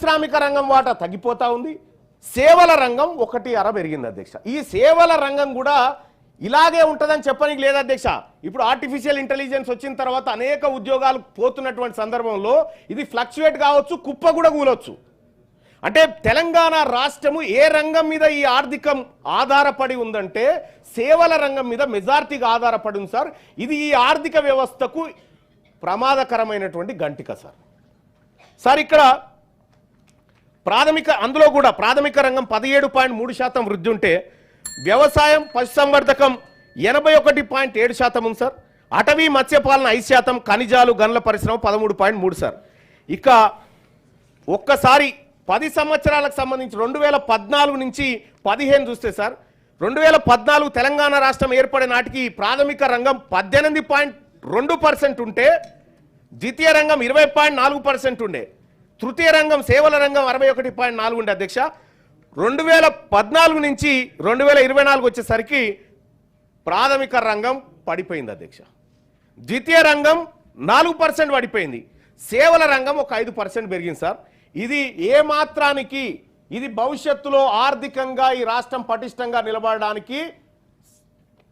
శ్రామిక రంగం వాటా తగ్గిపోతా ఉంది. సేవల రంగం 1.5 పెరిగింది అధ్యక్ష. ఈ సేవల రంగం కూడా ఇలాగే ఉంటుందని చెప్పడానికి లేదు అధ్యక్ష. ఇప్పుడు ఆర్టిఫిషియల్ ఇంటెలిజెన్స్ వచ్చిన తర్వాత అనేక ఉద్యోగాలు పోతున్నటువంటి సందర్భంలో ఇది ఫ్లక్చువేట్ కావచ్చు, కుప్ప కూడా కూలొచ్చు. అంటే తెలంగాణ రాష్ట్రము ఏ రంగం మీద ఈ ఆర్థికం ఆధారపడి ఉందంటే సేవల రంగం మీద మెజారిటీగా ఆధారపడి ఉంది సార్. ఇది ఈ ఆర్థిక వ్యవస్థకు ప్రమాదకరమైనటువంటి గంటిక సార్. సార్ ఇక్కడ అందులో కూడా ప్రాథమిక రంగం 17.3% వృద్ధి ఉంటే వ్యవసాయం పశుసంవర్ధకం 81.7% ఉంది సార్. అటవీ మత్స్యపాలన 5%, ఖనిజాలు గనుల పరిశ్రమ 13.3 సార్. ఇక ఒక్కసారి 10 సంవత్సరాలకు సంబంధించి 2014 నుంచి 15 చూస్తే సార్ 2014 తెలంగాణ రాష్ట్రం ఏర్పడే నాటికి ప్రాథమిక రంగం 18.2% ఉంటే ద్వితీయ రంగం 20.4% ఉండే, తృతీయ రంగం సేవల రంగం 61.4 ఉండే అధ్యక్ష. 2014 నుంచి 2024 వచ్చేసరికి ప్రాథమిక రంగం పడిపోయింది అధ్యక్ష. ద్వితీయ రంగం 4% పడిపోయింది, సేవల రంగం ఒక 5% పెరిగింది సార్. ఇది ఏ మాత్రానికి ఇది భవిష్యత్తులో ఆర్థికంగా ఈ రాష్ట్రం పటిష్టంగా నిలబడడానికి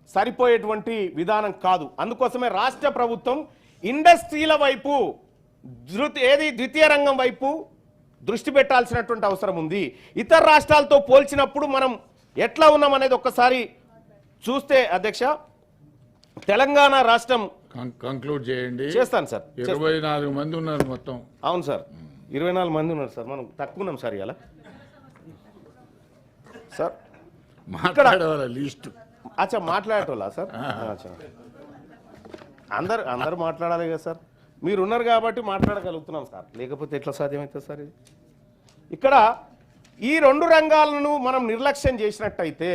సరిపోయేటువంటి విధానం కాదు. అందుకోసమే రాష్ట్ర ప్రభుత్వం ఇండస్ట్రీల వైపు ద్వితీయ రంగం వైపు దృష్టి పెట్టాల్సినటువంటి అవసరం ఉంది. ఇతర రాష్ట్రాలతో పోల్చినప్పుడు మనం ఎట్లా ఉన్నాం అనేది ఒక్కసారి చూస్తే అధ్యక్ష, తెలంగాణ రాష్ట్రం కంక్లూడ్ చేయండి. చేస్తాను సార్. 24 మంది ఉన్నారు మొత్తం. అవును సార్, 24 మంది ఉన్నారు సార్. మనం తక్కువ ఉన్నాం సార్ ఇలా సార్. మాట్లాడేవాళ్ళ లిస్ట్ అచ్చా మాట్లాడేటోళ్ళా సార్? అచ్చా అందరు మాట్లాడాలి కదా సార్. మీరు ఉన్నారు కాబట్టి మాట్లాడగలుగుతున్నాం సార్, లేకపోతే ఎట్లా సాధ్యమవుతుంది సార్? ఇది ఇక్కడ ఈ 2 రంగాలను మనం నిర్లక్ష్యం చేసినట్టయితే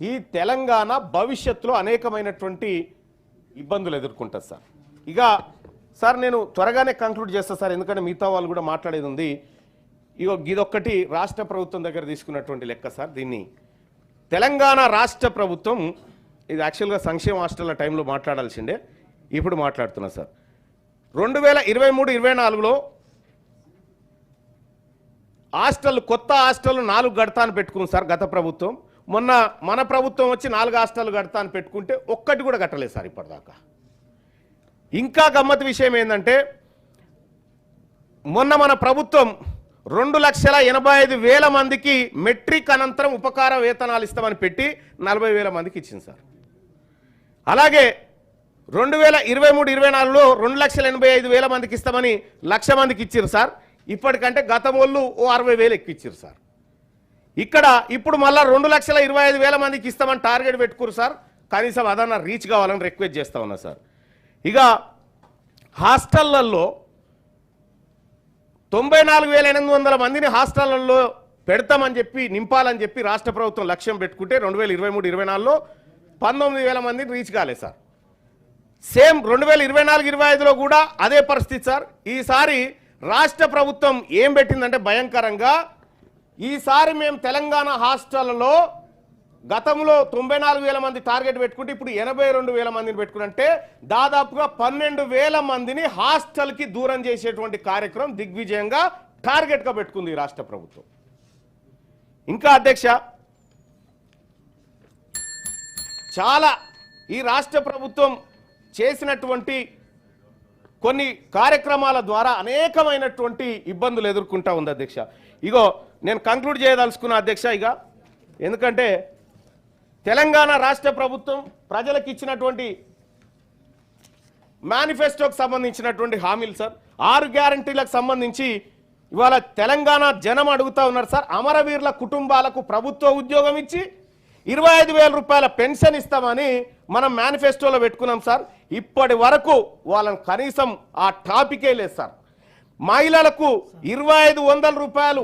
ఈ తెలంగాణ భవిష్యత్తులో అనేకమైనటువంటి ఇబ్బందులు ఎదుర్కొంటుంది సార్. ఇక సార్ నేను త్వరగానే కంక్లూడ్ చేస్తాను సార్, ఎందుకంటే మిగతా వాళ్ళు కూడా మాట్లాడేది ఉంది. ఇదొక్కటి రాష్ట్ర ప్రభుత్వం దగ్గర తీసుకున్నటువంటి లెక్క సార్. దీన్ని తెలంగాణ రాష్ట్ర ప్రభుత్వం ఇది యాక్చువల్గా సంక్షేమ హాస్టళ్ల టైంలో మాట్లాడాల్సిందే, ఇప్పుడు మాట్లాడుతున్నా సార్. 2023-24లో కొత్త హాస్టల్ 4 గడతాను పెట్టుకుంది సార్ గత ప్రభుత్వం. మొన్న మన ప్రభుత్వం వచ్చి 4 హాస్టల్ గడతాను పెట్టుకుంటే ఒక్కటి కూడా కట్టలేదు సార్ ఇప్పటిదాకా. ఇంకా గమ్మత్ విషయం ఏంటంటే మొన్న మన ప్రభుత్వం 2,85,000 మందికి మెట్రిక్ అనంతరం ఉపకార వేతనాలు ఇస్తామని పెట్టి 40,000 మందికి ఇచ్చింది సార్. అలాగే 2023-24లో 2,85,000 మందికి ఇస్తామని 1,00,000 మందికి ఇచ్చారు సార్. ఇప్పటికంటే గత వాళ్ళు 60,000 ఎక్కిచ్చారు సార్. ఇక్కడ ఇప్పుడు మళ్ళీ 2,25,000 మందికి ఇస్తామని టార్గెట్ పెట్టుకురు సార్. కనీసం అదన్నా రీచ్ కావాలని రిక్వెస్ట్ చేస్తా ఉన్నా సార్. ఇక హాస్టళ్లలో 94,800 మందిని హాస్టళ్లలో పెడతామని చెప్పి నింపాలని చెప్పి రాష్ట్ర ప్రభుత్వం లక్ష్యం పెట్టుకుంటే 2023-24లో 19,000 మందిని రీచ్ కాలేదు సార్. సేమ్ 2024-25లో కూడా అదే పరిస్థితి సార్. ఈసారి రాష్ట్ర ప్రభుత్వం ఏం పెట్టిందంటే భయంకరంగా, ఈసారి మేము తెలంగాణ హాస్టళ్లలో గతంలో 94,000 మంది టార్గెట్ పెట్టుకుంటే ఇప్పుడు 82,000 మందిని పెట్టుకుంటే దాదాపుగా 12,000 మందిని హాస్టల్కి దూరం చేసేటువంటి కార్యక్రమం దిగ్విజయంగా టార్గెట్గా పెట్టుకుంది ఈ రాష్ట్ర ప్రభుత్వం. ఇంకా అధ్యక్ష చాలా ఈ రాష్ట్ర ప్రభుత్వం చేసినటువంటి కొన్ని కార్యక్రమాల ద్వారా అనేకమైనటువంటి ఇబ్బందులు ఎదుర్కొంటా ఉంది అధ్యక్ష. ఇగో నేను కంక్లూడ్ చేయదలుచుకున్నా అధ్యక్ష. ఇక ఎందుకంటే తెలంగాణ రాష్ట్ర ప్రభుత్వం ప్రజలకు ఇచ్చినటువంటి మేనిఫెస్టోకి సంబంధించినటువంటి హామీలు సార్, 6 గ్యారంటీలకు సంబంధించి ఇవాళ తెలంగాణ జనం అడుగుతా ఉన్నారు సార్. అమరవీరుల కుటుంబాలకు ప్రభుత్వ ఉద్యోగం ఇచ్చి 25,000 రూపాయల పెన్షన్ ఇస్తామని మనం మేనిఫెస్టోలో పెట్టుకున్నాం సార్. ఇప్పటి వరకు వాళ్ళని కనీసం ఆ టాపికే లేదు సార్. మహిళలకు 2,500 రూపాయలు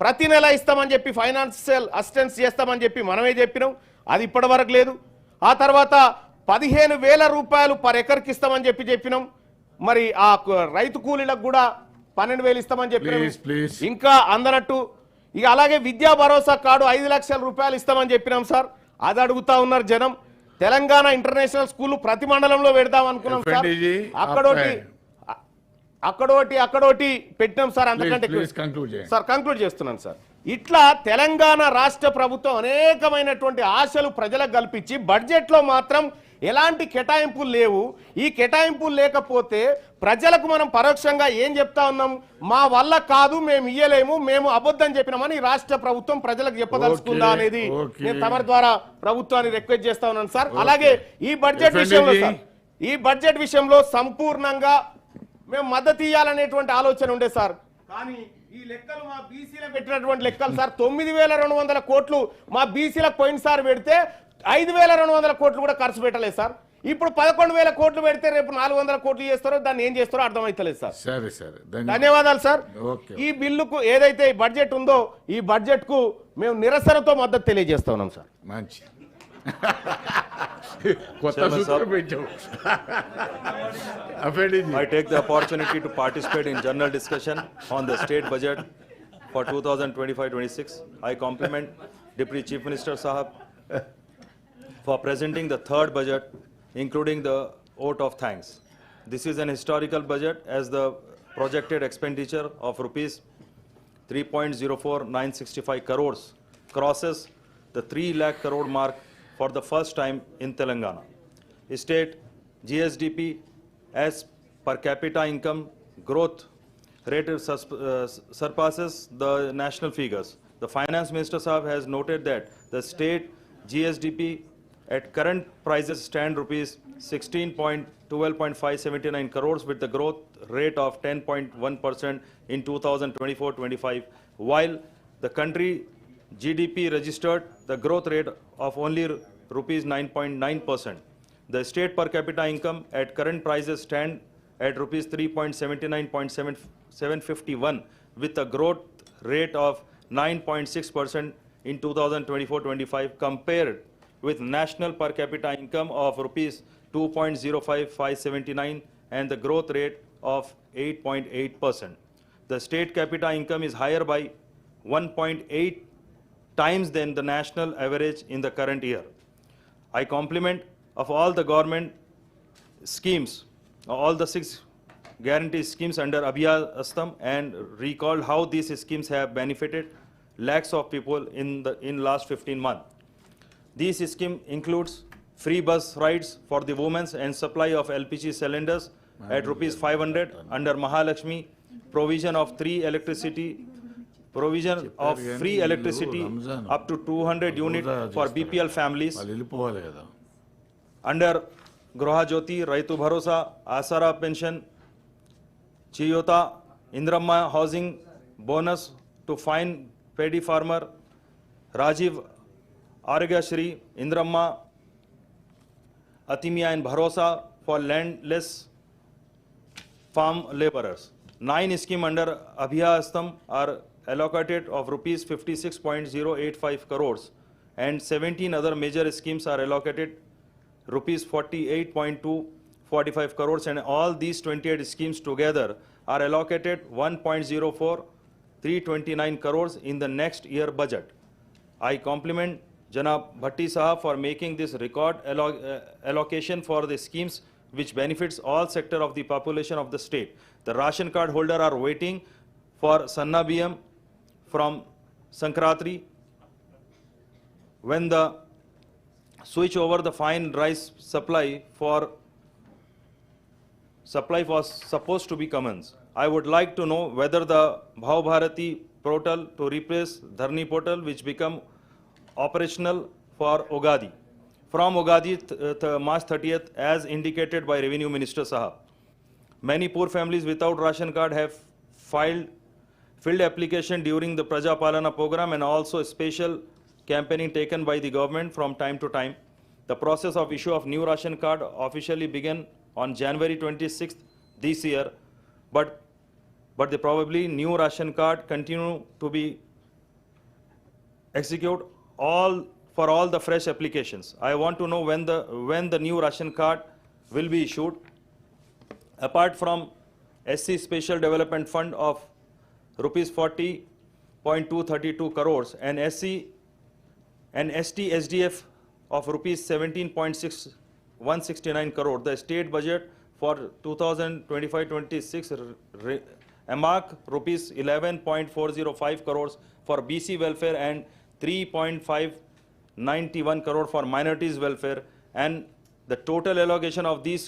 ప్రతి నెల ఇస్తామని చెప్పి ఫైనాన్షియల్ అసిస్టెన్స్ చేస్తామని చెప్పి మనమే చెప్పినాం, అది ఇప్పటి వరకు లేదు. ఆ తర్వాత 15,000 రూపాయలు పర్ ఎకర్కి ఇస్తామని చెప్పినాం. మరి ఆ రైతు కూలీలకు కూడా 12,000 ఇస్తామని చెప్పినాం, ఇంకా అందనట్టు. ఇక అలాగే విద్యా భరోసా కార్డు 5 లక్షల రూపాయలు ఇస్తామని చెప్పినాం సార్, అది అడుగుతా ఉన్నారు జనం. తెలంగాణ ఇంటర్నేషనల్ స్కూల్ ప్రతి మండలంలో పెడదాం అనుకున్నాం సార్, అక్కడోటి అక్కడోటి పెట్టినాం సార్, అంతకంటే ప్లీజ్ కంక్లూడ్ చేయండి. సార్ కంక్లూడ్ చేస్తున్నాను సార్. ఇట్లా తెలంగాణ రాష్ట్ర ప్రభుత్వం అనేకమైనటువంటి ఆశలు ప్రజలకు కల్పించి బడ్జెట్లో మాత్రం ఎలాంటి కేటాయింపులు లేవు. ఈ కేటాయింపులు లేకపోతే ప్రజలకు మనం పరోక్షంగా ఏం చెప్తా ఉన్నాం, మా వల్ల కాదు, మేము ఇయ్యలేము, మేము అబద్ధం చెప్పినామని రాష్ట్ర ప్రభుత్వం ప్రజలకు చెప్పదలుచుకుందా అనేది నేను తమరి ద్వారా ప్రభుత్వాన్ని రిక్వెస్ట్ చేస్తా ఉన్నాను సార్. అలాగే ఈ బడ్జెట్ విషయంలో సార్, ఈ బడ్జెట్ విషయంలో సంపూర్ణంగా మేము మద్దతు ఇవ్వాలనేటువంటి ఆలోచన ఉండే సార్. కానీ ఈ లెక్కలు మా బీసీలకు పెట్టినటువంటి లెక్కలు సార్, 9,200 కోట్లు మా బీసీలకు పోయినసారి పెడితే 5,200 కోట్లు కూడా ఖర్చు పెట్టలేదు సార్. ఇప్పుడు 11,000 కోట్లు పెడితే రేపు 400 కోట్లు చేస్తారో దాన్ని ఏం చేస్తారో అర్థమైతలేదు సార్. సరే సరే, ధన్యవాదాలు సార్. ఓకే. ఈ బిల్లుకు ఏదైతే ఈ బడ్జెట్ ఉందో ఈ బడ్జెట్ కు మేము నిరసనతో మద్దతు తెలియజేస్తా ఉన్నాం సార్. మంచి కొత్త సూత్రం పెట్టావు. అఫెండీజీ. I take the opportunity to participate in general discussion on the state budget for 2025-26. I compliment Deputy Chief Minister Sahab for presenting the third budget, including the vote of thanks. This is an historical budget as the projected expenditure of rupees 3.04965 crores crosses the 3 lakh crore mark for the first time in Telangana. State GSDP as per capita income growth rate surpasses the national figures. The Finance Minister Sahab has noted that the state GSDP at current prices stand rupees 16.12.579 crores with the growth rate of 10.1% in 2024-25, while the country GDP registered the growth rate of only rupees 9.9%. The state per capita income at current prices stand at rupees 3.79.751 with a growth rate of 9.6% in 2024-25 compared with national per capita income of rupees 2.05579 and the growth rate of 8.8%. The state capita income is higher by 1.8 times than the national average in the current year. I compliment of all the government schemes, all the 6 guarantee schemes under Abhiya Astam, and recall how these schemes have benefited lakhs of people in last 15 months. This scheme includes free bus rides for the women and supply of LPG cylinders at rupees 500 under Mahalakshmi, provision of free electricity up to 200 units for BPL families వాళ్ళు వెళ్ళిపోవాలి కదా. under Groha Jyoti, Raitu Bharosa, Asara Pension, Chiyota, Indramma Housing Bonus to fine paddy farmer, Rajiv Arga Shri, Indramma, Atimia and Bharosa for landless farm laborers. 9 schemes under Abhiya Astam are allocated of rupees 56.085 crores and 17 other major schemes are allocated rupees 48.245 crores, and all these 28 schemes together are allocated 1.04329 crores in the next year budget. I compliment Janab Bhatti Sahab for making this record allocation for the schemes which benefits all sector of the population of the state. The ration card holder are waiting for Sanna BM from Sankratri. When the switch over the fine rice supply was supposed to be commenced. I would like to know whether the Bhav Bharati portal to replace Dharni portal which become operational for Ugadi. From Ugadi March 30th as indicated by Revenue Minister Sahab. Many poor families without ration card have filled application during the Praja Palana program and also special campaigning taken by the government from time to time. The process of issue of new ration card officially began on January 26th this year, but the probably new ration card continue to be execute for all the fresh applications. I want to know when the new ration card will be issued. Apart from SC Special Development Fund of rupees 40.232 crores and SC and ST SDF of rupees 17.6169 crore, the state budget for 2025-26 earmark rupees 11.405 crores for BC welfare and 3.591 crore for minorities welfare, and the total allocation of these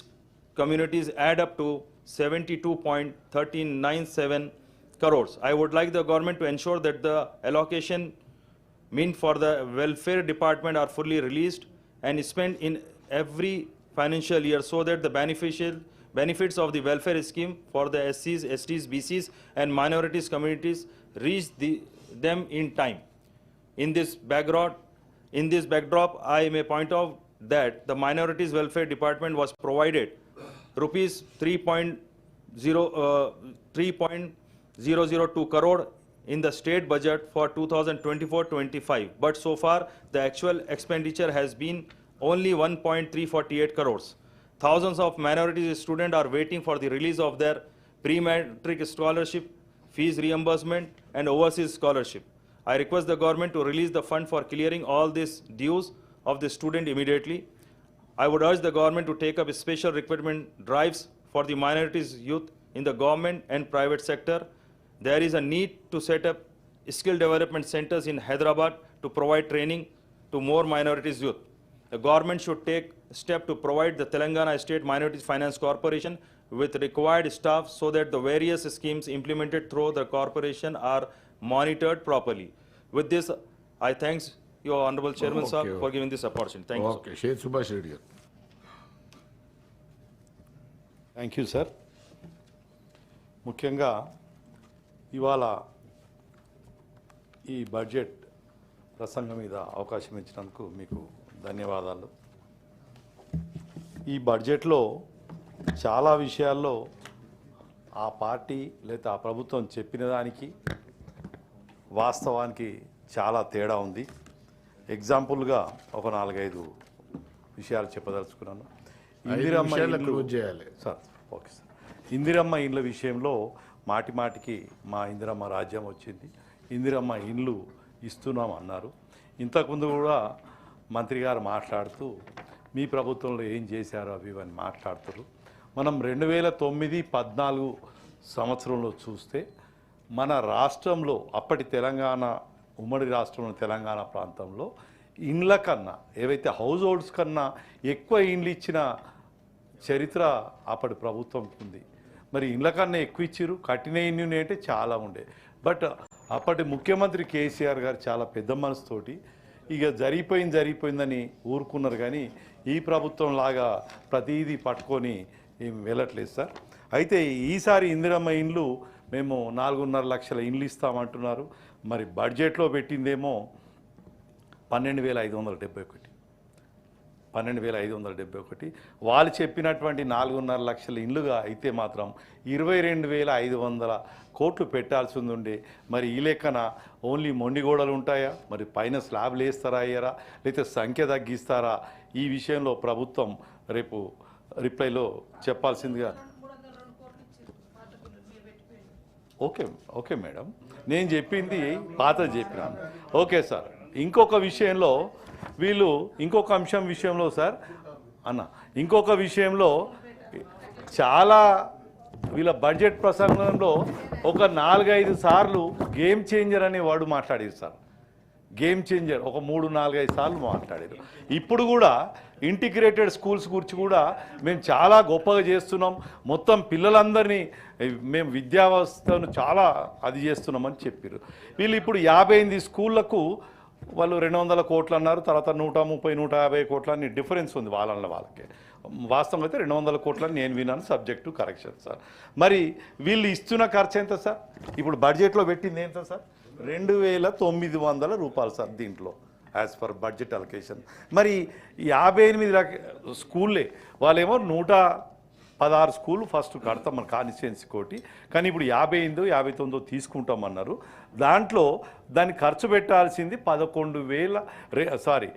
communities add up to 72.1397 crores. I would like the government to ensure that the allocation meant for the welfare department are fully released and spent in every financial year so that the benefits of the welfare scheme for the SCs, STs, BCs and minorities communities reach them in time. In this backdrop, I may point out that the minorities welfare department was provided rupees 3.002 crore in the state budget for 2024-25, but so far the actual expenditure has been only 1.348 crores. Thousands of minorities students are waiting for the release of their pre-matric scholarship, fees reimbursement and overseas scholarship. I request the government to release the fund for clearing all these dues of the student immediately. I would urge the government to take up special recruitment drives for the minorities youth in the government and private sector. There is a need to set up skill development centers in Hyderabad to provide training to more minorities youth. The government should take step to provide the Telangana State Minorities Finance Corporation with required staff so that the various schemes implemented through the corporation are monitored properly. With this, I thank your Honorable Chairman sir Okay. for giving this opportunity. Thank you. Sir. Okay Sheikh Subhash Reddy గారు. Thank you sir. ముఖ్యంగా ఇవాళ ఈ budget ప్రసంగం మీద అవకాశం ఇచ్చినందుకు మీకు ధన్యవాదాలు. ఈ బడ్జెట్లో చాలా విషయాల్లో ఆ పార్టీ లేదా ఆ ప్రభుత్వం చెప్పిన దానికి వాస్తవానికి చాలా తేడా ఉంది. ఎగ్జాంపుల్గా ఒక 4-5 విషయాలు చెప్పదలుచుకున్నాను. ఇందిరమ్మ నిమిషాలకు ఇల్లు క్లోజ్ చేయాలి. Sir okay sir. ఇందిరమ్మ ఇండ్ల విషయంలో మాటికి మా ఇందిరమ్మ రాజ్యం వచ్చింది, ఇందిరమ్మ ఇండ్లు ఇస్తున్నాం అన్నారు. ఇంతకుముందు కూడా మంత్రి గారు మాట్లాడుతూ మీ ప్రభుత్వంలో ఏం చేశారో అవి ఇవన్నీ మాట్లాడుతారు. మనం 2009-14 సంవత్సరంలో చూస్తే మన రాష్ట్రంలో అప్పటి తెలంగాణ ఉమ్మడి రాష్ట్రంలో తెలంగాణ ప్రాంతంలో ఇండ్ల కన్నా ఏవైతే హౌస్ హోల్డ్స్ కన్నా ఎక్కువ ఇండ్లు ఇచ్చిన చరిత్ర అప్పటి ప్రభుత్వంకి ఉంది. మరి ఇండ్ల కన్నా ఎక్కువ ఇచ్చిరు, కట్టిన ఇండ్లు అంటే చాలా ఉండే. బట్ అప్పటి ముఖ్యమంత్రి కేసీఆర్ గారు చాలా పెద్ద మనసుతోటి ఇక జరిగిపోయిందని ఊరుకున్నారు. కానీ ఈ ప్రభుత్వం లాగా ప్రతిదీ పట్టుకొని ఏం వెళ్ళట్లేదు సార్. అయితే ఈసారి ఇందిరమ్మ ఇండ్లు మేము 4.5 లక్షల ఇండ్లు ఇస్తామంటున్నారు. మరి బడ్జెట్లో పెట్టిందేమో 12,571. వాళ్ళు చెప్పినటువంటి 4.5 లక్షల ఇండ్లుగా అయితే మాత్రం 22,500 కోట్లు పెట్టాల్సి ఉండే. మరి ఈ లెక్కన ఓన్లీ మొండిగోడలు ఉంటాయా, మరి పైన స్లాబ్లు వేస్తారా అయ్యారా, లేకపోతే సంఖ్య తగ్గిస్తారా, ఈ విషయంలో ప్రభుత్వం రేపు రిప్లైలో చెప్పాల్సిందిగా. ఓకే మేడం, నేను చెప్పింది పాతది చెప్పినాను. Okay sir. ఇంకొక విషయంలో వీళ్ళు ఇంకొక అంశం విషయంలో సార్ ఇంకొక విషయంలో చాలా వీళ్ళ బడ్జెట్ ప్రసంగంలో ఒక 4-5 సార్లు గేమ్ చేంజర్ అనే వర్డ్ మాట్లాడారు సార్. గేమ్ చేంజర్ ఒక 3-4-5 సార్లు మాట్లాడారు. ఇప్పుడు కూడా ఇంటిగ్రేటెడ్ స్కూల్స్ గురించి కూడా మేము చాలా గొప్పగా చేస్తున్నాం, మొత్తం పిల్లలందరినీ మేము విద్యా వ్యవస్థను చాలా అది చేస్తున్నామని చెప్పారు. వీళ్ళు ఇప్పుడు 58 స్కూళ్లకు వాళ్ళు 200 కోట్లు అన్నారు, తర్వాత 130-150 కోట్లని డిఫరెన్స్ ఉంది వాళ్ళకి. వాస్తవం అయితే 200 కోట్లని నేను విన్నాను, సబ్జెక్టు కరెక్షన్ సార్. మరి వీళ్ళు ఇస్తున్న ఖర్చు ఎంత సార్? ఇప్పుడు బడ్జెట్లో పెట్టింది ఎంత సార్? 2,900 రూపాయలు సార్ దీంట్లో యాజ్ పర్ బడ్జెట్ అలొకేషన్. మరి 58 స్కూళ్ళే వాళ్ళేమో 116 స్కూళ్ళు ఫస్ట్ కడతాం మన కాన్స్టిట్యుయెన్సీ కోటి, కానీ ఇప్పుడు 58-59 తీసుకుంటామన్నారు. దాంట్లో దాన్ని ఖర్చు పెట్టాల్సింది 29,000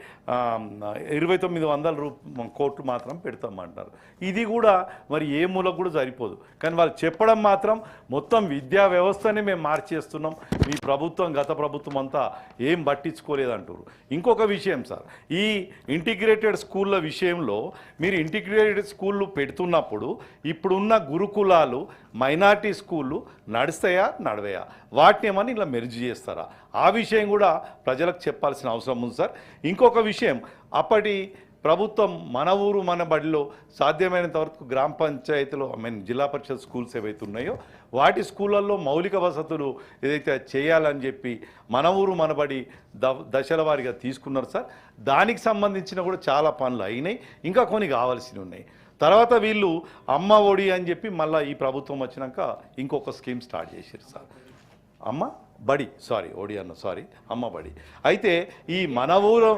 కోట్లు మాత్రం పెడతామంటారు. ఇది కూడా మరి ఏ మూలకు కూడా సరిపోదు. కానీ వాళ్ళు చెప్పడం మాత్రం మొత్తం విద్యా వ్యవస్థనే మేము మార్చేస్తున్నాం, మీ ప్రభుత్వం గత ప్రభుత్వం అంతా ఏం పట్టించుకోలేదంటారు. ఇంకొక విషయం సార్, ఈ ఇంటిగ్రేటెడ్ స్కూళ్ళ విషయంలో మీరు ఇంటిగ్రేటెడ్ స్కూళ్ళు పెడుతున్నప్పుడు ఇప్పుడున్న గురుకులాలు మైనార్టీ స్కూళ్ళు నడుస్తాయా నడవయా, వాటిని ఏమని ఇలా మెరుగు చేస్తారా, ఆ విషయం కూడా ప్రజలకు చెప్పాల్సిన అవసరం ఉంది సార్. ఇంకొక విషయం, అప్పటి ప్రభుత్వం మన ఊరు మన బడిలో సాధ్యమైనంత వరకు గ్రామ పంచాయతీలో జిల్లా పరిషత్ స్కూల్స్ ఏవైతే ఉన్నాయో వాటి స్కూళ్ళల్లో మౌలిక వసతులు ఏదైతే చేయాలని చెప్పి మన ఊరు మన బడి దశల వారీగా తీసుకున్నారు సార్. దానికి సంబంధించిన కూడా చాలా పనులు అయినాయి, ఇంకా కొన్ని కావాల్సినవి ఉన్నాయి. తర్వాత వీళ్ళు అమ్మ ఒడి అని చెప్పి మళ్ళీ ఈ ప్రభుత్వం వచ్చినాక ఇంకొక స్కీమ్ స్టార్ట్ చేశారు సార్, అమ్మ బడి, ఓడి అన్న అమ్మ బడి. అయితే ఈ మన ఊరు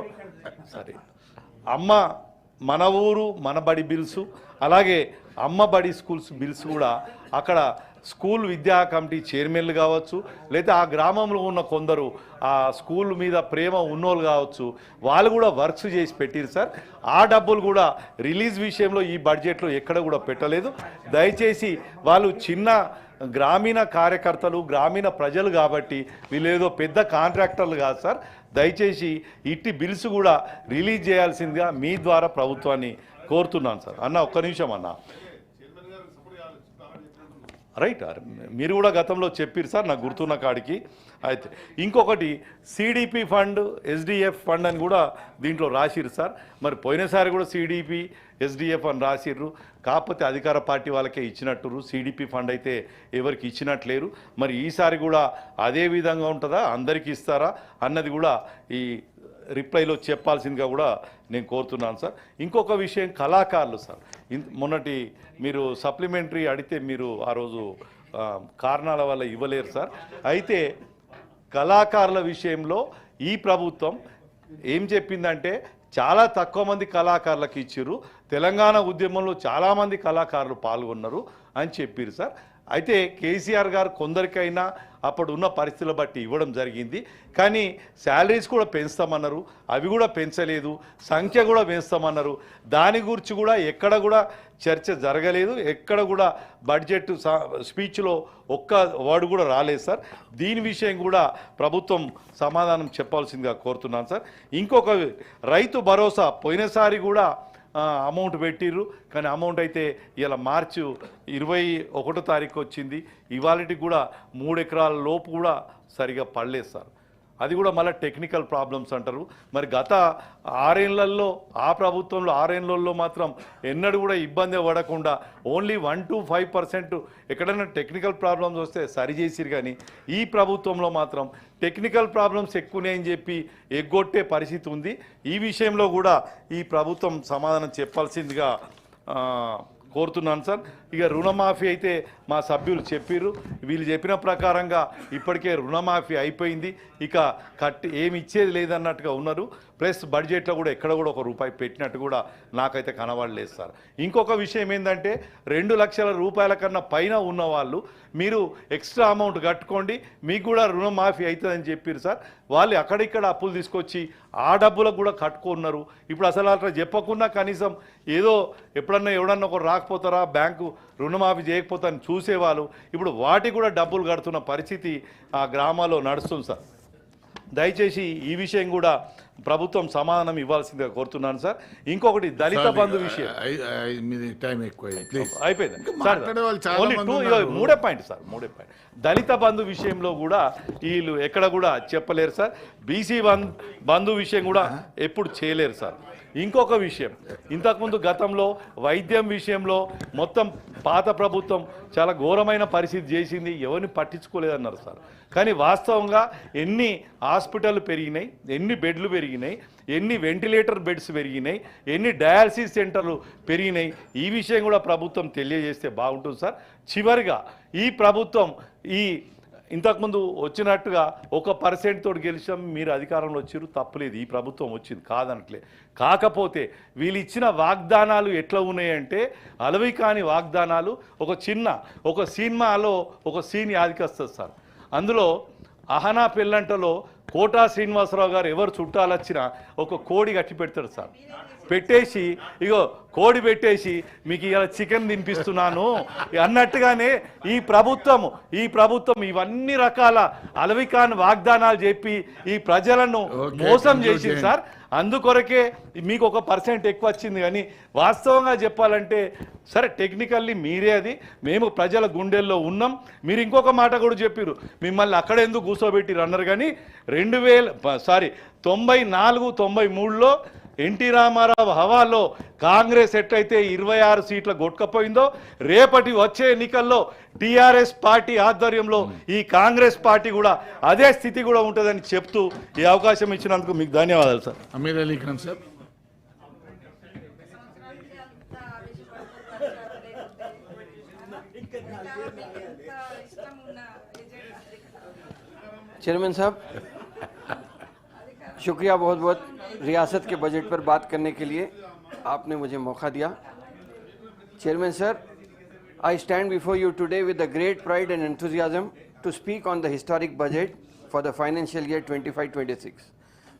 మన ఊరు మన బడి బిల్స్, అలాగే అమ్మ బడి స్కూల్స్ బిల్స్ కూడా అక్కడ స్కూల్ విద్యా కమిటీ చైర్మన్లు కావచ్చు, లేదా ఆ గ్రామంలో ఉన్న కొందరు ఆ స్కూల్ మీద ప్రేమ ఉన్నోళ్ళు కావచ్చు, వాళ్ళు కూడా వర్క్స్ చేసి పెట్టారు సార్. ఆ డబ్బులు కూడా రిలీజ్ విషయంలో ఈ బడ్జెట్లో ఎక్కడ కూడా పెట్టలేదు. దయచేసి వాళ్ళు చిన్న గ్రామీణ కార్యకర్తలు, గ్రామీణ ప్రజలు కాబట్టి వీళ్ళు ఏదో పెద్ద కాంట్రాక్టర్లు కాదు సార్. దయచేసి ఇట్టి బిల్స్ కూడా రిలీజ్ చేయాల్సిందిగా మీ ద్వారా ప్రభుత్వాన్ని కోరుతున్నాను సార్. అన్న ఒక్క నిమిషం అన్న, రైట్, మీరు కూడా గతంలో చెప్పారు సార్ నాకు గుర్తున్న కాడికి. అయితే ఇంకొకటి సిడిపి ఫండ్, ఎస్డిఎఫ్ ఫండ్ అని కూడా దీంట్లో రాసిర్రు సార్. మరి పోయినసారి కూడా సిడిపి ఎస్డిఎఫ్ అని రాసిర్రు, కాకపోతే అధికార పార్టీ వాళ్ళకే ఇచ్చినట్టురు, సిడిపి ఫండ్ అయితే ఎవరికి ఇచ్చినట్లేరు. మరి ఈసారి కూడా అదే విధంగా ఉంటుందా, అందరికీ ఇస్తారా అన్నది కూడా ఈ రిప్లైలో చెప్పాల్సిందిగా కూడా నేను కోరుతున్నాను సార్. ఇంకొక విషయం, కళాకారులు సార్, మొన్నటి మీరు సప్లిమెంటరీ అడిగితే మీరు ఆ రోజు కారణాల వల్ల ఇవ్వలేరు సార్. అయితే కళాకారుల విషయంలో ఈ ప్రభుత్వం ఏం చెప్పిందంటే చాలా తక్కువ మంది కళాకారులకు ఇచ్చిర్రు, తెలంగాణ ఉద్యమంలో చాలామంది కళాకారులు పాల్గొన్నారు అని చెప్పారు సార్. అయితే కేసీఆర్ గారు కొందరికైనా అప్పుడు ఉన్న పరిస్థితుల బట్టి ఇవ్వడం జరిగింది, కానీ శాలరీస్ కూడా పెంచుతామన్నారు, అవి కూడా పెంచలేదు, సంఖ్య కూడా పెంచుతామన్నారు. దాని గురించి కూడా ఎక్కడ కూడా చర్చ జరగలేదు, ఎక్కడ కూడా బడ్జెట్ స్పీచ్లో ఒక్క వర్డ్ కూడా రాలేదు సార్. దీని విషయం కూడా ప్రభుత్వం సమాధానం చెప్పాల్సిందిగా కోరుతున్నాను సార్. ఇంకొక రైతు భరోసా పోయినసారి కూడా అమౌంట్ పెట్టిర్రు, కానీ అమౌంట్ అయితే ఇలా మార్చి 21వ తారీఖు వచ్చింది, ఇవాళకి కూడా 3 ఎకరాల లోపు కూడా సరిగా పడలేదు సార్. అది కూడా మళ్ళీ టెక్నికల్ ప్రాబ్లమ్స్ అంటారు. మరి గత 6 ఏళ్లలో ఆ ప్రభుత్వంలో 6 ఏళ్లలో మాత్రం ఎన్నడూ కూడా ఇబ్బంది పడకుండా ఓన్లీ 1 to 5% ఎక్కడైనా టెక్నికల్ ప్రాబ్లమ్స్ వస్తే సరిచేసిరు, కానీ ఈ ప్రభుత్వంలో మాత్రం టెక్నికల్ ప్రాబ్లమ్స్ ఎక్కువనే చెప్పి ఎగ్గొట్టే పరిస్థితి ఉంది. ఈ విషయంలో కూడా ఈ ప్రభుత్వం సమాధానం చెప్పాల్సిందిగా కోరుతున్నాను సార్. ఇక రుణమాఫీ అయితే మా సభ్యులు చెప్పారు, వీళ్ళు చెప్పిన ప్రకారంగా ఇప్పటికే రుణమాఫీ అయిపోయింది, ఇక ఏమి ఇచ్చేది లేదన్నట్టుగా ఉన్నారు. ప్లస్ బడ్జెట్లో కూడా ఎక్కడ కూడా ₹1 పెట్టినట్టు కూడా నాకైతే కనబడలేదు సార్. ఇంకొక విషయం ఏంటంటే 2 లక్షల రూపాయల కన్నా పైన ఉన్న వాళ్ళు మీరు ఎక్స్ట్రా అమౌంట్ కట్టుకోండి, మీకు కూడా రుణమాఫీ అవుతుందని చెప్పారు సార్. వాళ్ళు అక్కడిక్కడ అప్పులు తీసుకొచ్చి ఆ డబ్బులకు కూడా కట్టుకున్నారు. ఇప్పుడు అసలు అట్లా చెప్పకుండా కనీసం ఏదో ఎప్పుడన్నా ఎవడన్నా ఒకరు రాకపోతారా, బ్యాంకు రుణమాఫీ చేయకపోతే అని చూసేవాళ్ళు ఇప్పుడు వాటికి కూడా డబ్బులు కడుతున్న పరిస్థితి ఆ గ్రామాల్లో నడుస్తుంది సార్. దయచేసి ఈ విషయం కూడా ప్రభుత్వం సమాధానం ఇవ్వాల్సిందిగా కోరుతున్నాను సార్. ఇంకొకటి దళిత బంధు విషయం అయిపోయింది sir, only 3 point sir, 3 point. Dalit Bandhu విషయంలో కూడా వీళ్ళు ఎక్కడ కూడా చెప్పలేరు సార్. బీసీ బంధు విషయం కూడా ఎప్పుడు చేయలేరు సార్. ఇంకొక విషయం, ఇంతకుముందు గతంలో వైద్యం విషయంలో మొత్తం పాత ప్రభుత్వం చాలా ఘోరమైన పరిస్థితి చేసింది, ఎవరిని పట్టించుకోలేదన్నారు సార్. కానీ వాస్తవంగా ఎన్ని హాస్పిటల్ పెరిగినాయి, ఎన్ని బెడ్లు పెరిగినాయి, ఎన్ని వెంటిలేటర్ బెడ్స్ పెరిగినాయి, ఎన్ని డయాలసిస్ సెంటర్లు పెరిగినాయి, ఈ విషయం కూడా ప్రభుత్వం తెలియజేస్తే బాగుంటుంది సార్. చివరిగా ఈ ప్రభుత్వం ఇంతకుముందు వచ్చినట్టుగా 1% తోటి గెలిచాం, మీరు అధికారంలో వచ్చారు, తప్పులేదు, ఈ ప్రభుత్వం వచ్చింది కాదనట్లే. కాకపోతే వీళ్ళు ఇచ్చిన వాగ్దానాలు ఎట్లా ఉన్నాయంటే అలవి కాని వాగ్దానాలు. ఒక సినిమాలో ఒక సీన్ యాదికి వస్తుంది సార్. అందులో అహనా పెళ్ళంటలో కోటా శ్రీనివాసరావు గారు ఎవరు చుట్టాలొచ్చినా ఒక కోడి కట్టి పెడతాడు సార్. పెట్టేసి ఇగో కోడి పెట్టేసి మీకు ఇలా చికెన్ తినిపిస్తున్నాను అన్నట్టుగానే ఈ ప్రభుత్వం ఇవన్నీ రకాల అలవికాన్ వాగ్దానాలు చెప్పి ఈ ప్రజలను మోసం చేసింది సార్. అందుకొరకే మీకు ఒక % ఎక్కువ వచ్చింది. కానీ వాస్తవంగా చెప్పాలంటే సరే టెక్నికల్లీ మీరే అది, మేము ప్రజల గుండెల్లో ఉన్నాం. మీరు ఇంకొక మాట కూడా చెప్పారు, మిమ్మల్ని అక్కడ ఎందుకు కూర్చోబెట్టిరు అన్నారు. కానీ 94-93లో ఎన్టీ రామారావు హవాలో కాంగ్రెస్ ఎట్లయితే 26 సీట్ల గొట్టుకపోయిందో, రేపటి వచ్చే ఎన్నికల్లో టీఆర్ఎస్ పార్టీ ఆధ్వర్యంలో ఈ కాంగ్రెస్ పార్టీ కూడా అదే స్థితి కూడా ఉంటుందని చెప్తూ ఈ అవకాశం ఇచ్చినందుకు మీకు ధన్యవాదాలు sir. Amir Ali Khan sir. Chairman साहब, शुक्रिया बहुत बहुत रियासत के बजट पर बात करने के लिए आपने मुझे मौका दिया. Chairman sir, I stand before you today with a great pride and enthusiasm to speak on the historic budget for the financial year 25-26,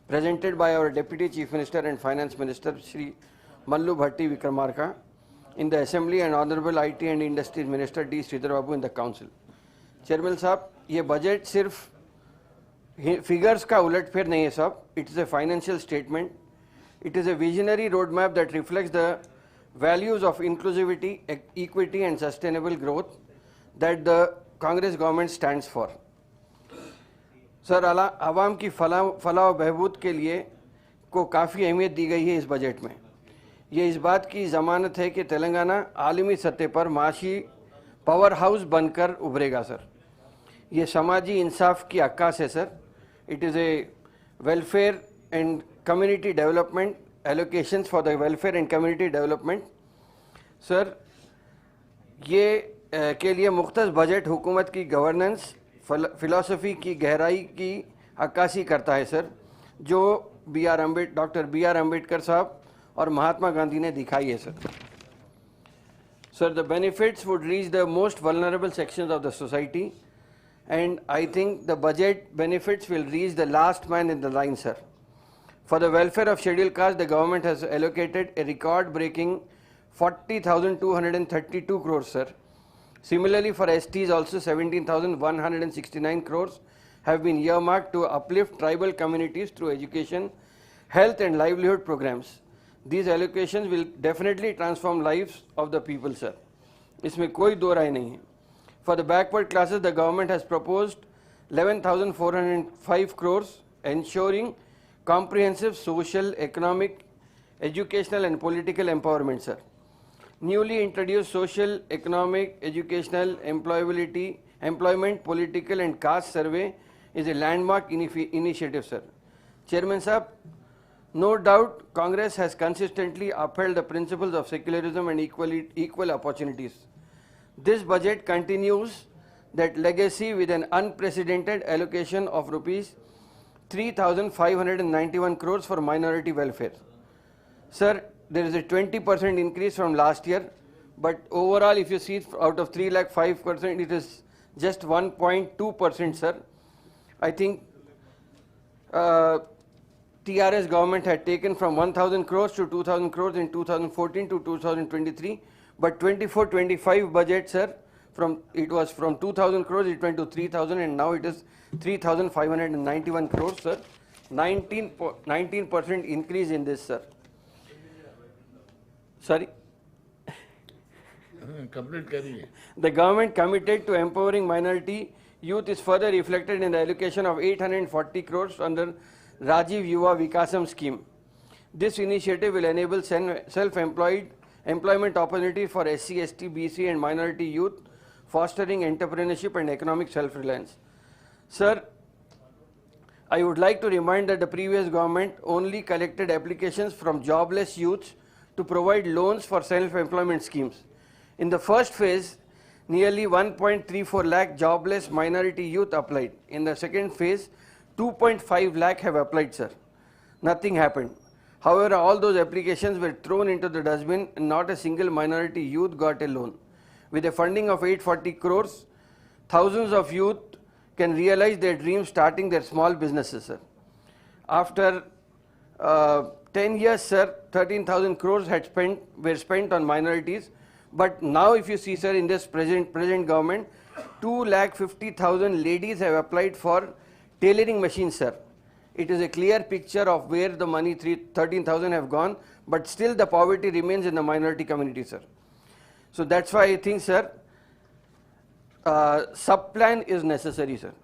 presented by our Deputy Chief Minister and Finance Minister Shri Mallu Bhatti Vikramarka in the Assembly and Honorable IT and Industries Minister D. Sridhar Babu in the Council. Chairman साहब, ये budget सिर्फ figures का उलटफेर नहीं है साहब. It is a financial statement. It is a visionary roadmap that reflects the values of inclusivity, equity and sustainable growth that the Congress government stands for. Sir, आवाम की फलाह बहबूद के लिए को काफ़ी अहमियत दी गई है इस बजट में. ये इस बात की ज़मानत है कि तेलंगाना आलमी सतह पर माशी पावर हाउस बनकर उभरेगा सर. ये समाजी इंसाफ की अक्कास है sir. It is a welfare and community development allocations for the welfare and community development. Sir, ये के लिए मुख्तस बजट हुकूमत की गवर्नेंस फ़िलासफ़ी की गहराई की अक्कासी करता है सर, जो डॉक्टर बी आर अम्बेडकर साहब और महात्मा गांधी ने दिखाई है sir. Sir, the benefits would reach the most vulnerable sections of the society, and I think the budget benefits will reach the last man in the line, sir. For the welfare of scheduled castes, the government has allocated a record-breaking 40,232 crores, sir. Similarly, for STs also 17,169 crores have been earmarked to uplift tribal communities through education, health and livelihood programs. These allocations will definitely transform lives of the people, sir. इसमें कोई दो राय नहीं है. For the backward classes, the government has proposed 11,405 crores, ensuring comprehensive social, economic, educational and political empowerment, sir. Newly introduced social, economic, educational, employment, political and caste survey is a landmark initiative, sir. Chairman Sahab, no doubt Congress has consistently upheld the principles of secularism and equal opportunities. This budget continues that legacy with an unprecedented allocation of rupees 3,591 crores for minority welfare. Sir, there is a 20% increase from last year, but overall if you see out of 3,05%, it is just 1.2%, sir. I think TRS government had taken from 1,000 crores to 2,000 crores in 2014 to 2023, but 24-25 budget, sir, it was from 2,000 crores it went to 3,000 and now it is 3,591 crores, sir. 19% increase in this, sir. Sorry. Complete करिए. The government committed to empowering minority youth is further reflected in the allocation of 840 crores under Rajiv Yuva Vikasam scheme. This initiative will enable employment opportunities for SC, ST, BC and minority youth, fostering entrepreneurship and economic self-reliance. Sir, I would like to remind that the previous government only collected applications from jobless youths to provide loans for self-employment schemes. In the first phase, nearly 1.34 lakh jobless minority youth applied. In the second phase, 2.5 lakh have applied, sir. Nothing happened. However, all those applications were thrown into the dustbin and not a single minority youth got a loan. With a funding of 840 crores, thousands of youth can realize their dreams starting their small businesses, sir. After 10 years, sir, 13,000 crores were spent on minorities. But now if you see, sir, in this present government, 250,000 ladies have applied for tailoring machines, sir. It is a clear picture of where the money 13,000 have gone, but still the poverty remains in the minority community, sir. So that's why I think, sir, sub-plan is necessary, sir.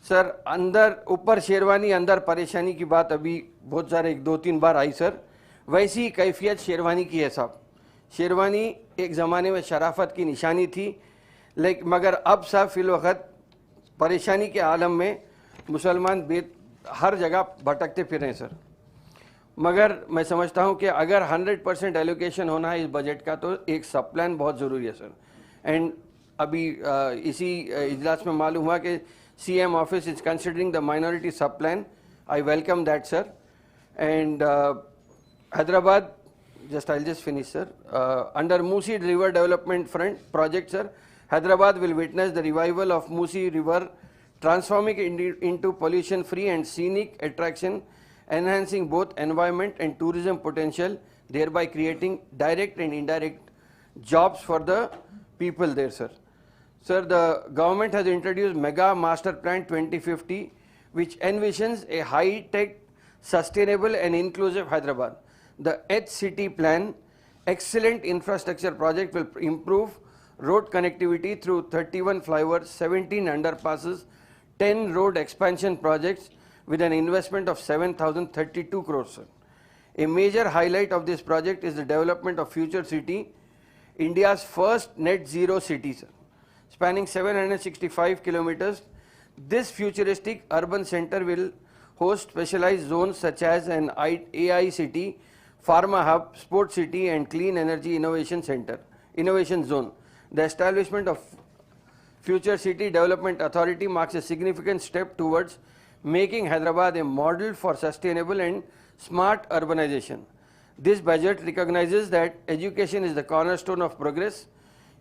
Sir अंदर ऊपर शेरवानी अंदर परेशानी की बात अभी बहुत सारे 1-2-3 बार आई sir, वैसी कैफियत शेरवानी की है साहब. शेरवानी एक ज़माने में शराफत की निशानी थी, लेकिन मगर अब साहब फिल वक्त परेशानी के आलम में मुसलमान हर जगह भटकते फिर रहे हैं सर. मगर मैं समझता हूँ कि अगर 100% एलोकेशन होना है इस बजट का तो एक सब प्लान बहुत ज़रूरी है सर. एंड अभी इसी इजलास में मालूम हुआ कि CM office is considering the minority sub plan. I welcome that, sir. And Hyderabad, I'll just finish, sir. Under Musi River Development Front project, sir, Hyderabad will witness the revival of Musi River, transforming it into pollution-free and scenic attraction, enhancing both environment and tourism potential, thereby creating direct and indirect jobs for the people there, sir. Sir, the government has introduced Mega Master Plan 2050, which envisions a high-tech, sustainable and inclusive Hyderabad. The H-City plan, excellent infrastructure project, will improve road connectivity through 31 flyovers, 17 underpasses, 10 road expansion projects with an investment of 7,032 crores. Sir. A major highlight of this project is the development of Future City, India's first net zero city, sir. Spanning 765 kilometers, this futuristic urban center will host specialized zones such as an AI city, pharma hub, sports city and clean energy innovation zone. The establishment of Future City Development Authority marks a significant step towards making Hyderabad a model for sustainable and smart urbanization. This budget recognizes that education is the cornerstone of progress.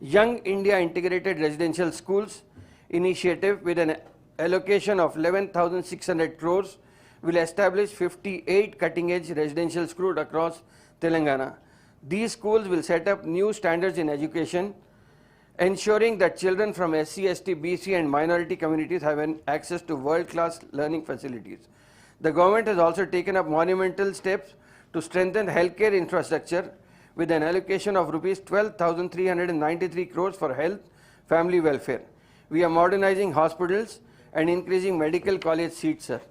Young India Integrated Residential Schools initiative with an allocation of 11,600 crores will establish 58 cutting-edge residential schools across Telangana. These schools will set up new standards in education, ensuring that children from SC, ST, BC and minority communities have access to world-class learning facilities. The government has also taken up monumental steps to strengthen healthcare infrastructure with an allocation of rupees 12,393 crores for health, family welfare. We are modernizing hospitals and increasing medical college seats, sir.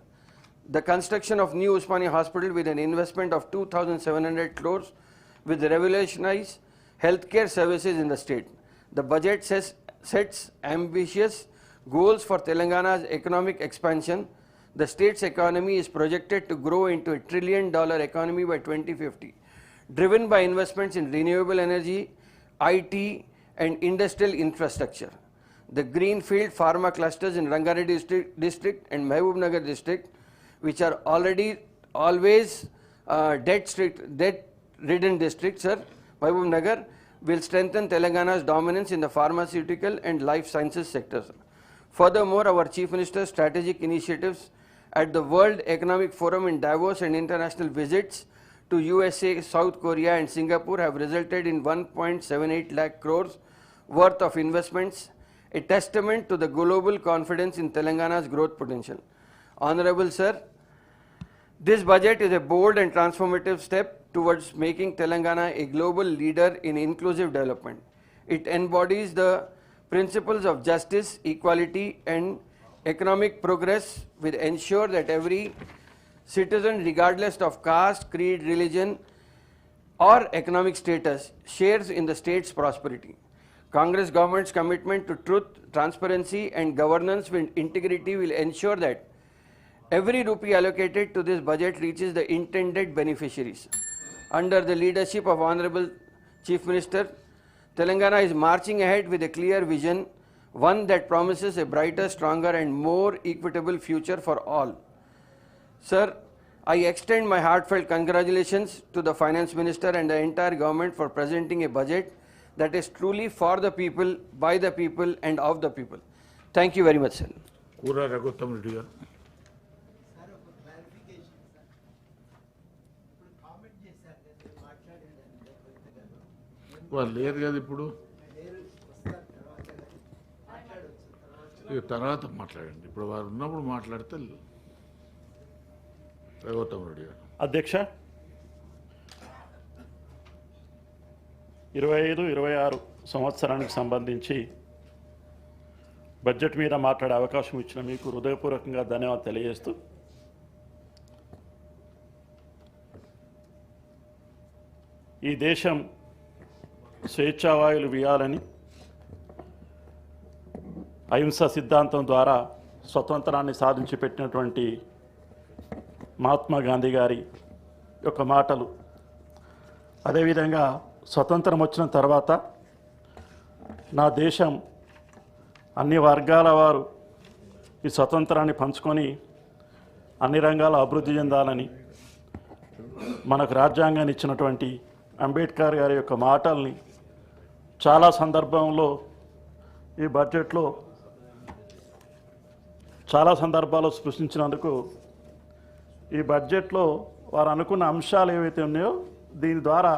The construction of new Usmania Hospital with an investment of 2,700 crores will revolutionize healthcare services in the state. The budget sets ambitious goals for Telangana's economic expansion. The state's economy is projected to grow into a $1 trillion economy by 2050. Driven by investments in renewable energy, IT and industrial infrastructure. The greenfield pharma clusters in Rangareddy district and Mahbubnagar district, which are already always debt-ridden districts, sir, Mahbubnagar, will strengthen Telangana's dominance in the pharmaceutical and life sciences sectors. Furthermore, our Chief Minister's strategic initiatives at the World Economic Forum in Davos and international visits to USA, South Korea and Singapore have resulted in 1.78 lakh crores worth of investments, a testament to the global confidence in Telangana's growth potential. Honorable Sir, this budget is a bold and transformative step towards making Telangana a global leader in inclusive development. It embodies the principles of justice, equality and economic progress will ensure that every citizen, regardless of caste, creed, religion or economic status, shares in the state's prosperity. Congress government's commitment to truth, transparency and governance with integrity will ensure that every rupee allocated to this budget reaches the intended beneficiaries. Under the leadership of Honorable Chief Minister, Telangana is marching ahead with a clear vision, one that promises a brighter, stronger and more equitable future for all. Sir, I extend my heartfelt congratulations to the Finance Minister and the entire government for presenting a budget that is truly for the people, by the people and of the people. Thank you very much, sir. కూర రఘుత్తం రెడ్డి గారు. వాళ్ళు లేరు కదా ఇప్పుడు, ఇక తర్వాత మాట్లాడండి. ఇప్పుడు వారు ఉన్నప్పుడు మాట్లాడితే రఘుత్తం రెడ్డి గారు. అధ్యక్ష, 25-26 సంవత్సరానికి సంబంధించి బడ్జెట్ మీద మాట్లాడే అవకాశం ఇచ్చిన మీకు హృదయపూర్వకంగా ధన్యవాదాలు తెలియజేస్తూ, ఈ దేశం స్వేచ్ఛావాయులు వీయాలని అహింస సిద్ధాంతం ద్వారా స్వతంత్రాన్ని సాధించి పెట్టినటువంటి మహాత్మా గాంధీ గారి యొక్క మాటలు, అదేవిధంగా స్వతంత్రం వచ్చిన తర్వాత నా దేశం అన్ని వర్గాల వారు ఈ స్వతంత్రాన్ని పంచుకొని అన్ని రంగాల అభివృద్ధి చెందాలని మనకు రాజ్యాంగాన్ని ఇచ్చినటువంటి అంబేద్కర్ గారి యొక్క మాటల్ని చాలా సందర్భంలో ఈ బడ్జెట్లో చాలా సందర్భాల్లో స్పృశించినందుకు ఈ బడ్జెట్లో వారు అనుకున్న అంశాలు ఏవైతే ఉన్నాయో దీని ద్వారా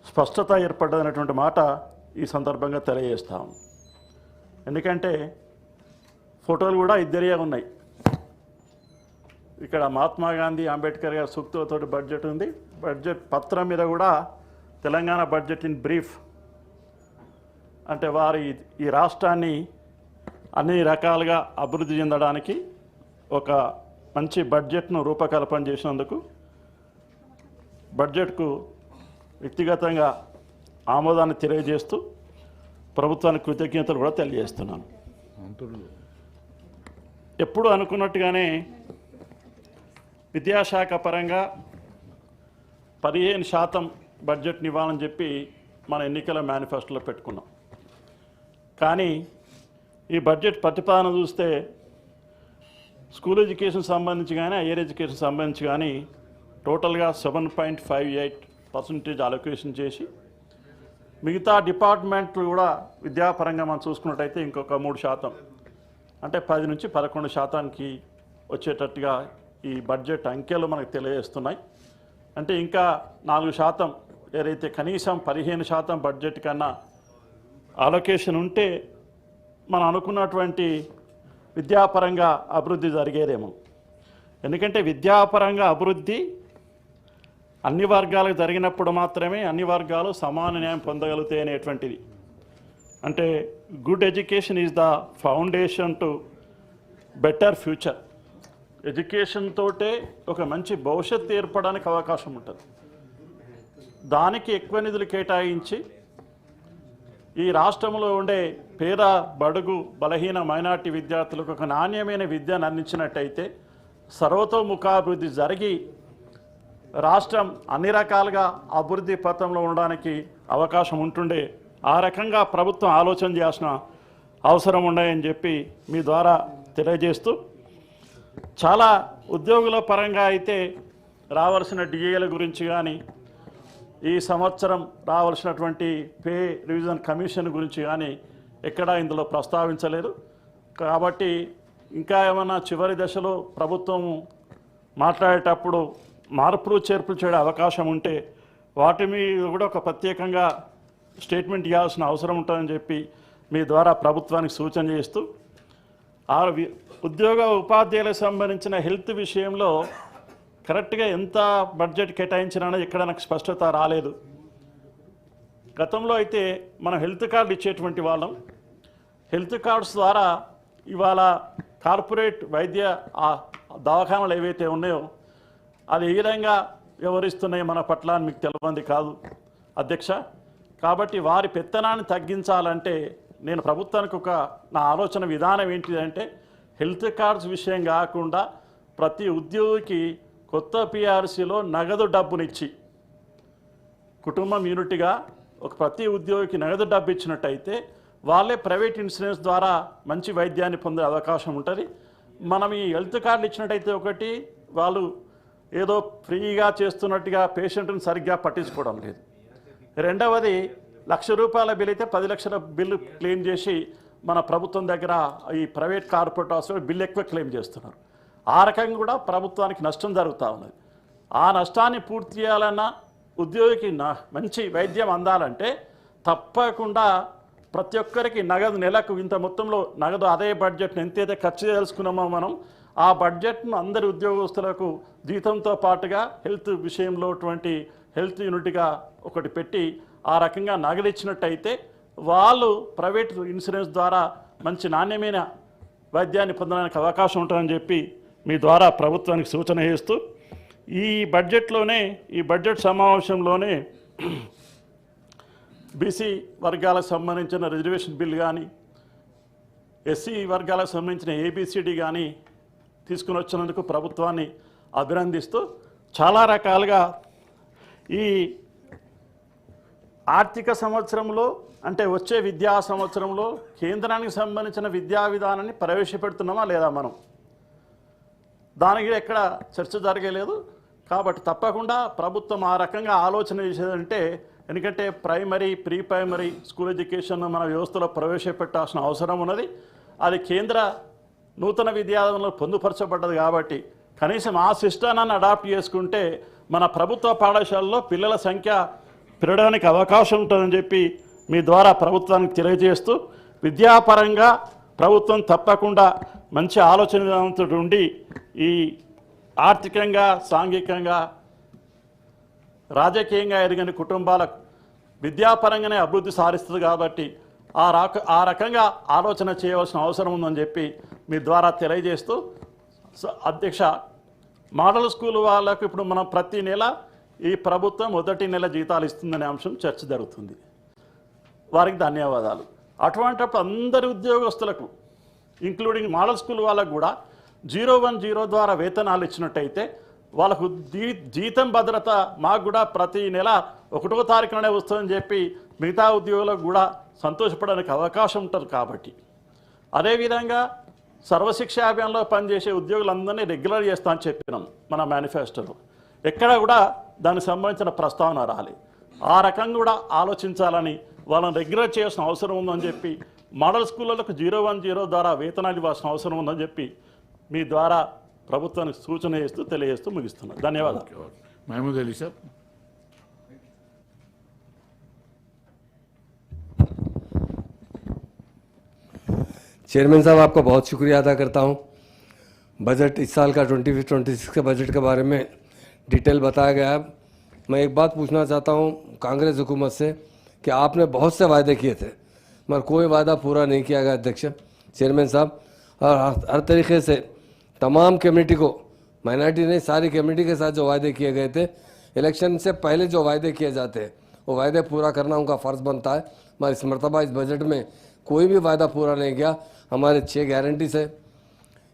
స్పష్టత ఏర్పడ్డదనేటువంటి మాట ఈ సందర్భంగా తెలియజేస్తాం. ఎందుకంటే ఫోటోలు కూడా ఇద్దరియే ఉన్నాయి. ఇక్కడ మహాత్మా గాంధీ, అంబేద్కర్ గారి సూక్తులతోటి బడ్జెట్ ఉంది. బడ్జెట్ పత్రం మీద కూడా తెలంగాణ బడ్జెట్ ఇన్ బ్రీఫ్, అంటే వారి ఈ రాష్ట్రాన్ని అన్ని రకాలుగా అభివృద్ధి చెందడానికి ఒక మంచి బడ్జెట్ను రూపకల్పన చేసినందుకు బడ్జెట్కు వ్యక్తిగతంగా ఆమోదాన్ని తెలియజేస్తూ ప్రభుత్వానికి కృతజ్ఞతలు కూడా తెలియజేస్తున్నాను. ఎప్పుడు అనుకున్నట్టుగానే విద్యాశాఖ పరంగా 15% బడ్జెట్ని ఇవ్వాలని చెప్పి మన ఎన్నికల మేనిఫెస్టోలో పెట్టుకున్నాం. కానీ ఈ బడ్జెట్ ప్రతిపాదన చూస్తే స్కూల్ ఎడ్యుకేషన్ సంబంధించి కానీ హైయర్ ఎడ్యుకేషన్ సంబంధించి కానీ టోటల్గా 7.58% అలొకేషన్ చేసి మిగతా డిపార్ట్మెంట్లు కూడా విద్యాపరంగా మనం చూసుకున్నట్టయితే ఇంకొక 3%, అంటే 10 నుంచి 11% వచ్చేటట్టుగా ఈ బడ్జెట్ అంకెలు మనకు తెలియజేస్తున్నాయి. అంటే ఇంకా 4% ఏదైతే కనీసం 15% బడ్జెట్ కన్నా అలొకేషన్ ఉంటే మనం అనుకున్నటువంటి విద్యాపరంగా అభివృద్ధి జరిగేదేమో. ఎందుకంటే విద్యాపరంగా అభివృద్ధి అన్ని వర్గాలకు జరిగినప్పుడు మాత్రమే అన్ని వర్గాలు సమాన న్యాయం పొందగలుగుతాయి అనేటువంటిది. అంటే good education is the foundation to better future. Education తోటే ఒక మంచి భవిష్యత్తు ఏర్పడడానికి అవకాశం ఉంటుంది. దానికి ఎక్కువ నిధులు కేటాయించి ఈ రాష్ట్రంలో ఉండే పేద, బడుగు, బలహీన మైనార్టీ విద్యార్థులకు ఒక నాణ్యమైన విద్యను అందించినట్టయితే సర్వతోముఖాభివృద్ధి జరిగి రాష్ట్రం అన్ని రకాలుగా అభివృద్ధి పథంలో ఉండడానికి అవకాశం ఉంటుండే. ఆ రకంగా ప్రభుత్వం ఆలోచన చేయాల్సిన అవసరం ఉన్నాయని చెప్పి మీ ద్వారా తెలియజేస్తూ, చాలా ఉద్యోగుల పరంగా అయితే రావాల్సిన డిఏల గురించి కానీ ఈ సంవత్సరం రావాల్సినటువంటి పే రివిజన్ కమిషన్ గురించి కానీ ఎక్కడా ఇందులో ప్రస్తావించలేదు. కాబట్టి ఇంకా ఏమైనా చివరి దశలో ప్రభుత్వం మాట్లాడేటప్పుడు మార్పులు చేర్పులు చేయడం అవకాశం ఉంటే వాటి మీద కూడా ఒక ప్రత్యేకంగా స్టేట్మెంట్ ఇవ్వాల్సిన అవసరం ఉంటుందని చెప్పి మీ ద్వారా ప్రభుత్వానికి సూచన చేస్తూ, ఉద్యోగ ఉపాధ్యాయులకు సంబంధించిన హెల్త్ విషయంలో కరెక్ట్గా ఎంత బడ్జెట్ కేటాయించినా ఇక్కడ నాకు స్పష్టత రాలేదు. గతంలో అయితే మనం హెల్త్ కార్డు ఇచ్చేటువంటి వాళ్ళం. హెల్త్ కార్డ్స్ ద్వారా ఇవాళ కార్పొరేట్ వైద్య దవాఖానాలు ఏవైతే ఉన్నాయో అది ఏ విధంగా వ్యవహరిస్తున్నాయి మన పట్ల అని మీకు తెలియంది కాదు అధ్యక్ష. కాబట్టి వారి పెత్తనాన్ని తగ్గించాలంటే నేను ప్రభుత్వానికి నా ఆలోచన విధానం ఏంటిదంటే హెల్త్ కార్డ్స్ విషయం కాకుండా ప్రతి ఉద్యోగికి కొత్త పిఆర్సీలో నగదు డబ్బునిచ్చి కుటుంబం యూనిట్గా ప్రతి ఉద్యోగికి నగదు డబ్బు ఇచ్చినట్టయితే వాళ్ళే ప్రైవేట్ ఇన్సూరెన్స్ ద్వారా మంచి వైద్యాన్ని పొందే అవకాశం ఉంటుంది. మనం ఈ హెల్త్ కార్డులు ఇచ్చినట్టయితే ఒకటి వాళ్ళు ఏదో ఫ్రీగా చేస్తున్నట్టుగా పేషెంట్ని సరిగ్గా పట్టించుకోవడం లేదు. రెండవది, 1,00,000 రూపాయల బిల్ అయితే 10 లక్షల బిల్లు క్లెయిమ్ చేసి మన ప్రభుత్వం దగ్గర ఈ ప్రైవేట్ కార్పొరేట్ హాస్పిటల్ బిల్లు ఎక్కువ క్లెయిమ్ చేస్తున్నారు. ఆ రకంగా కూడా ప్రభుత్వానికి నష్టం జరుగుతూ ఉన్నది. ఆ నష్టాన్ని పూర్తి చేయాలన్నా ఉద్యోగికి మంచి వైద్యం అందాలంటే తప్పకుండా ప్రతి ఒక్కరికి నగదు నెలకు ఇంత మొత్తంలో నగదు అదే బడ్జెట్ను ఎంతైతే ఖర్చు చేసుకున్నామో మనం ఆ బడ్జెట్ను అందరి ఉద్యోగస్తులకు జీతంతో పాటుగా హెల్త్ విషయంలో హెల్త్ యూనిట్గా ఒకటి పెట్టి ఆ రకంగా నగలిచ్చినట్టయితే వాళ్ళు ప్రైవేట్ ఇన్సూరెన్స్ ద్వారా మంచి నాణ్యమైన వైద్యాన్ని పొందడానికి అవకాశం ఉంటుందని చెప్పి మీ ద్వారా ప్రభుత్వానికి సూచన చేస్తూ ఈ బడ్జెట్ సమావేశంలోనే బీసీ వర్గాలకు సంబంధించిన రిజర్వేషన్ బిల్ కానీ ఎస్సీ వర్గాలకు సంబంధించిన ఏబిసిడి కానీ తీసుకుని వచ్చినందుకు ప్రభుత్వాన్ని అభినందిస్తూ చాలా రకాలుగా ఈ ఆర్థిక సంవత్సరంలో అంటే వచ్చే విద్యా సంవత్సరంలో కేంద్రానికి సంబంధించిన విద్యా విధానాన్ని ప్రవేశపెడుతున్నామా లేదా మనం దానికి ఎక్కడ చర్చ జరగలేదు. కాబట్టి తప్పకుండా ప్రభుత్వం ఆ రకంగా ఆలోచన చేసేదంటే ఎందుకంటే ప్రీ ప్రైమరీ స్కూల్ ఎడ్యుకేషన్ మన వ్యవస్థలో ప్రవేశపెట్టాల్సిన అవసరం ఉన్నది. అది కేంద్ర నూతన విద్యావిధానంలో పొందుపరచబడ్డది కాబట్టి కనీసం ఆ సిస్టాన్ని అడాప్ట్ చేసుకుంటే మన ప్రభుత్వ పాఠశాలలో పిల్లల సంఖ్య పెరగడానికి అవకాశం ఉంటుందని చెప్పి మీ ద్వారా ప్రభుత్వానికి తెలియజేస్తూ విద్యాపరంగా ప్రభుత్వం తప్పకుండా మంచి ఆలోచన విధానంతో ఉండి ఈ ఆర్థికంగా సాంఘికంగా రాజకీయంగా ఎదిగిన కుటుంబాలకు విద్యాపరంగానే అభివృద్ధి సాధిస్తుంది కాబట్టి ఆ రకంగా ఆలోచన చేయవలసిన అవసరం ఉందని చెప్పి మీ ద్వారా తెలియజేస్తూ అధ్యక్ష మోడల్ స్కూల్ వాళ్ళకు ఇప్పుడు మనం ప్రతి నెల ఈ ప్రభుత్వం మొదటి నెల జీతాలు ఇస్తుందనే అంశం చర్చ జరుగుతుంది. వారికి ధన్యవాదాలు. అటువంటిప్పుడు అందరి ఉద్యోగస్తులకు ఇంక్లూడింగ్ మోడల్ స్కూల్ వాళ్ళకు కూడా 010 ద్వారా వేతనాలు ఇచ్చినట్టయితే వాళ్ళకు జీతం భద్రత మాకు కూడా ప్రతి నెల 1వ తారీఖునే వస్తుందని చెప్పి మిగతా ఉద్యోగులకు కూడా సంతోషపడడానికి అవకాశం ఉంటుంది. కాబట్టి అదేవిధంగా సర్వశిక్ష అభియాన్లో పనిచేసే ఉద్యోగులందరినీ రెగ్యులర్ చేస్తా అని చెప్పినాం మన మేనిఫెస్టోలో. ఎక్కడ కూడా దానికి సంబంధించిన ప్రస్తావన రాలి. ఆ రకంగా కూడా ఆలోచించాలని వాళ్ళని రెగ్యులర్ చేయాల్సిన అవసరం ఉందని చెప్పి మోడల్ స్కూళ్ళకు 010 ద్వారా వేతనాలు ఇవ్వాల్సిన అవసరం ఉందని చెప్పి మీ ద్వారా ప్రభుత్వానికి సూచన చేస్తూ తెలియజేస్తూ ముగిస్తున్నాను. ధన్యవాదాలు. మహమూద్ అలీ సార్. चेयरमैन साहब आपका बहुत शुक्रिया अदा करता हूँ। बजट इस साल का 25-26 के बजट के बारे में डिटेल बताया गया है। मैं एक बात पूछना चाहता हूँ कांग्रेस हुकूमत से कि आपने बहुत से वायदे किए थे मगर कोई वादा पूरा नहीं किया गया अध्यक्ष चेयरमैन साहब। और हर तरीके से तमाम कमेटी को माइनॉरिटी नहीं सारी कमेटी के साथ जो वायदे किए गए थे इलेक्शन से पहले जो वायदे किए जाते हैं वो वायदे पूरा करना उनका फ़र्ज़ बनता है। मगर इस मरतबा इस बजट में कोई भी वायदा पूरा नहीं किया। हमारे 6 गारंटी से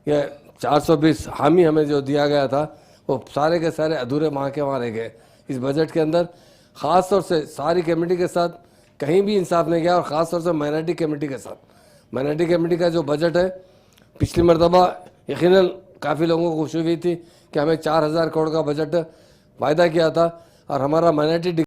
ये 420 हामी हमें जो दिया गया था वो सारे के सारे अधूरे वहाँ के वहाँ रह गए। इस बजट के अंदर ख़ास तौर से सारी कमेटी के साथ कहीं भी इंसाफ नहीं किया और ख़ास तौर से माइनॉरिटी कमेटी के साथ। माइनॉरिटी कमेटी का जो बजट है पिछली मरतबा यकीनन काफ़ी लोगों को खुशी हुई थी कि हमें 4000 करोड़ का बजट वायदा किया था और हमारा माइनॉरिटी